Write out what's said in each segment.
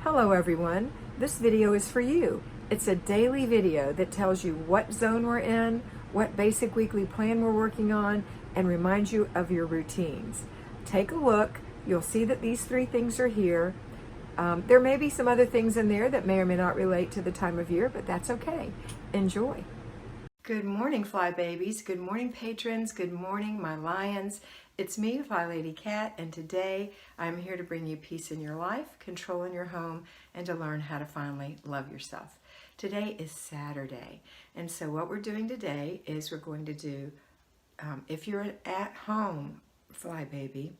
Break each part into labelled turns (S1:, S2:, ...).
S1: Hello everyone, this video is for you. It's a daily video that tells you what zone we're in, what basic weekly plan we're working on, and reminds you of your routines. Take a look, you'll see that these three things are here. There may be some other things in there that may or may not relate to the time of year, but that's okay. Enjoy. Good morning, Fly Babies. Good morning, patrons. Good morning, my lions. It's me, Flylady Kat, and today I'm here to bring you peace in your life, control in your home, and to learn how to finally love yourself. Today is Saturday, and so what we're doing today is we're going to do, if you're at home Fly Baby,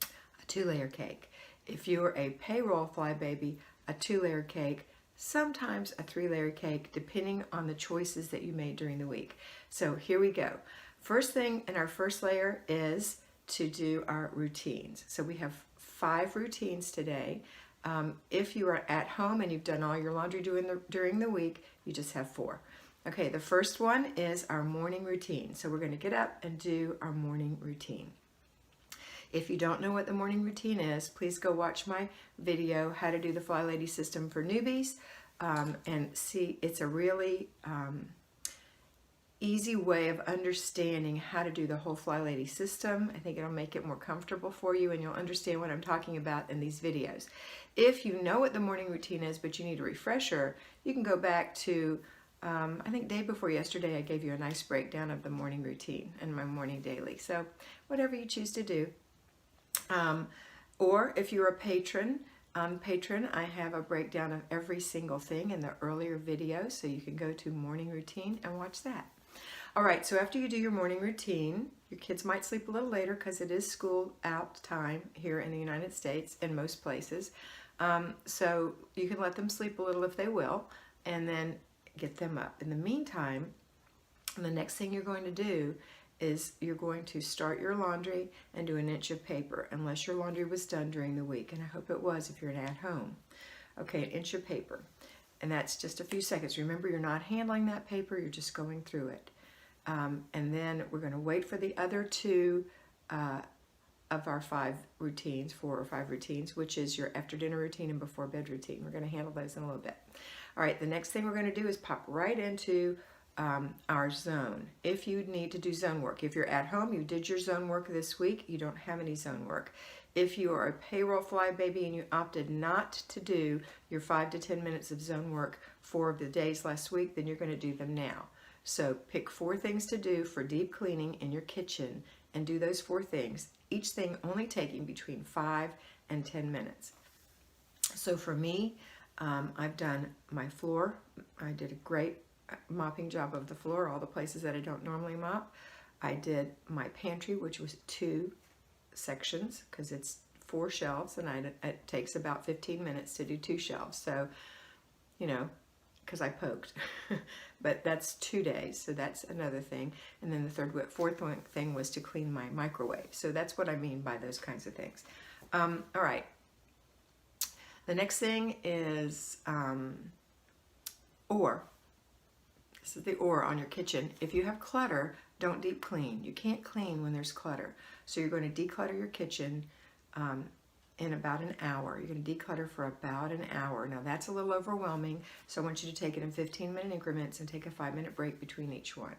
S1: a 2-layer cake. If you're a payroll Fly Baby, a 2-layer cake, sometimes a 3-layer cake, depending on the choices that you made during the week. So here we go. First thing in our first layer is to do our routines. So we have 5 routines today. If you are at home and you've done all your laundry during the week, you just have 4. Okay, the first one is our morning routine. So we're going to get up and do our morning routine. If you don't know what the morning routine is, please go watch my video, How to Do the Flylady System for Newbies, and see it's a really easy way of understanding how to do the whole Flylady system. I think it'll make it more comfortable for you and you'll understand what I'm talking about in these videos. If you know what the morning routine is but you need a refresher, you can go back to, I think day before yesterday I gave you a nice breakdown of the morning routine and my morning daily. So whatever you choose to do. Or if you're a patron, I have a breakdown of every single thing in the earlier video, so you can go to morning routine and watch that. All right, so after you do your morning routine, your kids might sleep a little later because it is school out time here in the United States in most places. So you can let them sleep a little if they will, and then get them up. In the meantime, the next thing you're going to do is you're going to start your laundry and do an inch of paper, unless your laundry was done during the week, and I hope it was if you're at home. Okay, an inch of paper, and that's just a few seconds. Remember, you're not handling that paper, you're just going through it. And then we're going to wait for the other 2 of our 4 or 5 routines, which is your after dinner routine and before bed routine. We're going to handle those in a little bit. All right, the next thing we're going to do is pop right into our zone. If you need to do zone work, if you're at home, you did your zone work this week, you don't have any zone work. If you are a payroll Fly Baby and you opted not to do your 5 to 10 minutes of zone work for the days last week, then you're going to do them now. So pick 4 things to do for deep cleaning in your kitchen and do those 4 things, each thing only taking between 5 and 10 minutes. So for me, I've done my floor. I did a great mopping job of the floor, all the places that I don't normally mop. I did my pantry, which was 2 sections because it's 4 shelves, and it takes about 15 minutes to do 2 shelves. So, you know, because I poked. But that's 2 days, so that's another thing. And then the fourth thing was to clean my microwave. So that's what I mean by those kinds of things. All right. The next thing is or. This is the or on your kitchen. If you have clutter, don't deep clean. You can't clean when there's clutter. So you're going to declutter your kitchen in about an hour. You're going to declutter for about an hour. Now that's a little overwhelming, so I want you to take it in 15-minute increments and take a 5-minute break between each one.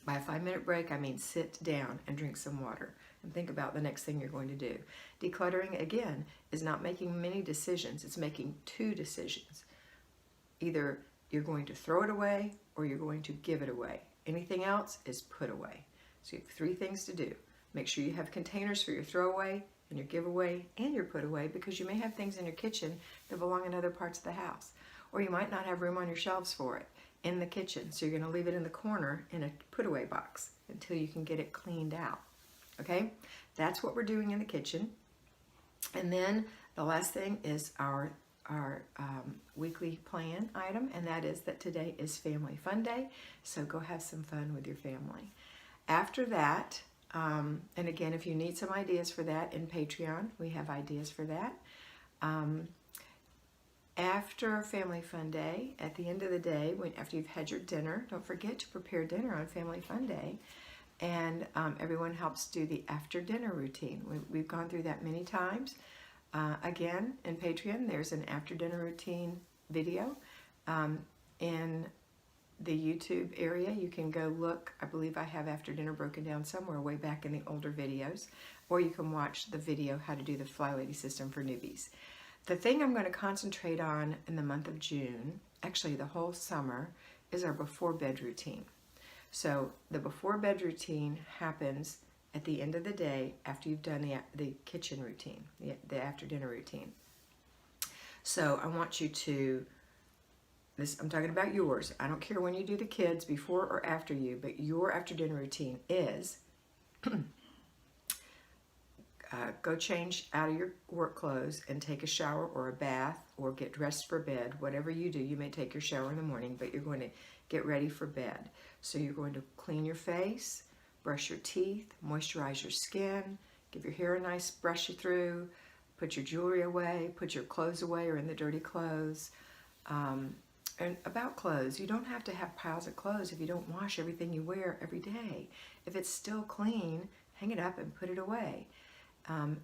S1: By a 5-minute break, I mean sit down and drink some water and think about the next thing you're going to do. Decluttering, again, is not making many decisions. It's making 2 decisions. Either you're going to throw it away or you're going to give it away. Anything else is put away. So you have 3 things to do. Make sure you have containers for your throwaway and your giveaway and your put away, because you may have things in your kitchen that belong in other parts of the house. Or you might not have room on your shelves for it in the kitchen. So you're going to leave it in the corner in a put away box until you can get it cleaned out. Okay? That's what we're doing in the kitchen. And then the last thing is our weekly plan item, and that is that today is Family Fun Day, so go have some fun with your family. After that, and again, if you need some ideas for that in Patreon, we have ideas for that. After Family Fun Day, at the end of the day, after you've had your dinner, don't forget to prepare dinner on Family Fun Day. And everyone helps do the after dinner routine. We've gone through that many times. Again, in Patreon, there's an after dinner routine video. In the YouTube area, you can go look. I believe I have after dinner broken down somewhere way back in the older videos, or you can watch the video how to do the Flylady system for newbies. The thing I'm going to concentrate on in the month of June, actually the whole summer, is our before bed routine. So the before bed routine happens at the end of the day after you've done the kitchen routine, the after dinner routine. So I want you to, I'm talking about yours. I don't care when you do the kids, before or after you, but your after dinner routine is go change out of your work clothes and take a shower or a bath or get dressed for bed. Whatever you do, you may take your shower in the morning, but you're going to get ready for bed. So you're going to clean your face, brush your teeth, moisturize your skin, give your hair a nice brush through, put your jewelry away, put your clothes away or in the dirty clothes. And about clothes, you don't have to have piles of clothes if you don't wash everything you wear every day. If it's still clean, hang it up and put it away.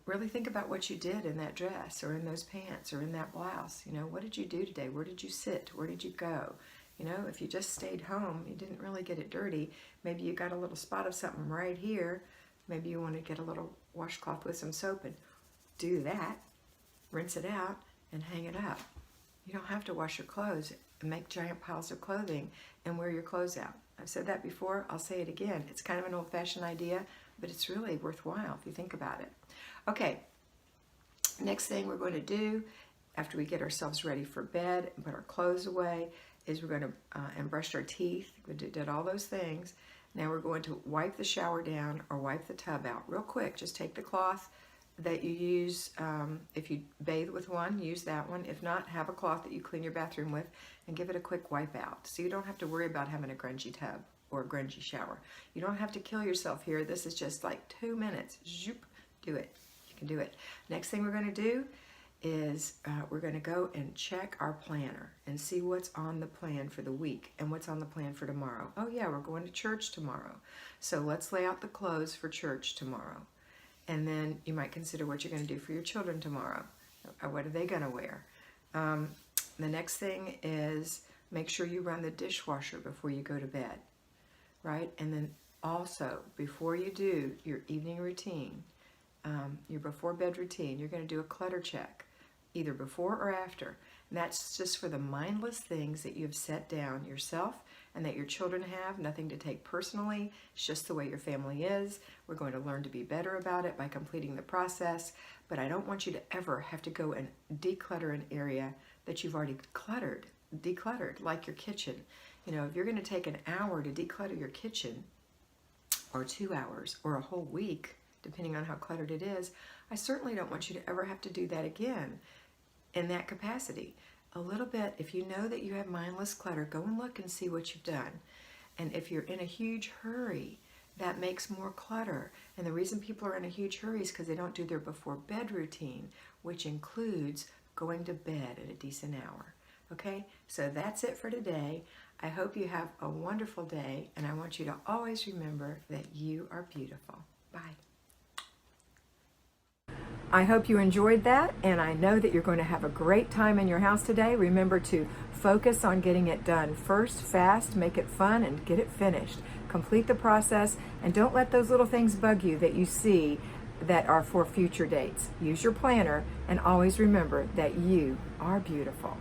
S1: Really think about what you did in that dress or in those pants or in that blouse. You know, what did you do today? Where did you sit? Where did you go? You know, if you just stayed home, you didn't really get it dirty. Maybe you got a little spot of something right here. Maybe you want to get a little washcloth with some soap and do that. Rinse it out and hang it up. You don't have to wash your clothes and make giant piles of clothing and wear your clothes out. I've said that before, I'll say it again. It's kind of an old-fashioned idea, but it's really worthwhile if you think about it. Okay, next thing we're going to do after we get ourselves ready for bed and put our clothes away is we're going to, and brushed our teeth, we did all those things. Now we're going to wipe the shower down or wipe the tub out real quick. Just take the cloth that you use, if you bathe with one, use that one. If not, have a cloth that you clean your bathroom with and give it a quick wipe out. So you don't have to worry about having a grungy tub or a grungy shower. You don't have to kill yourself here. This is just like 2 minutes. Zoop, do it. You can do it. Next thing we're going to do is we're going to go and check our planner and see what's on the plan for the week and what's on the plan for tomorrow. Oh yeah, we're going to church tomorrow. So let's lay out the clothes for church tomorrow. And then you might consider what you're going to do for your children tomorrow. What are they going to wear? The next thing is make sure you run the dishwasher before you go to bed, right? And then also, before you do your evening routine, your before bed routine, you're going to do a clutter check, either before or after. And that's just for the mindless things that you have set down yourself and that your children have, nothing to take personally. It's just the way your family is. We're going to learn to be better about it by completing the process, but I don't want you to ever have to go and declutter an area that you've already decluttered, like your kitchen. You know, if you're going to take an hour to declutter your kitchen, or 2 hours, or a whole week, depending on how cluttered it is, I certainly don't want you to ever have to do that again in that capacity. A little bit, if you know that you have mindless clutter, go and look and see what you've done. And if you're in a huge hurry, that makes more clutter. And the reason people are in a huge hurry is because they don't do their before bed routine, which includes going to bed at a decent hour. Okay, so that's it for today. I hope you have a wonderful day, and I want you to always remember that you are beautiful. Bye. I hope you enjoyed that, and I know that you're going to have a great time in your house today. Remember to focus on getting it done first, fast, make it fun, and get it finished. Complete the process, and don't let those little things bug you that you see that are for future dates. Use your planner, and always remember that you are beautiful.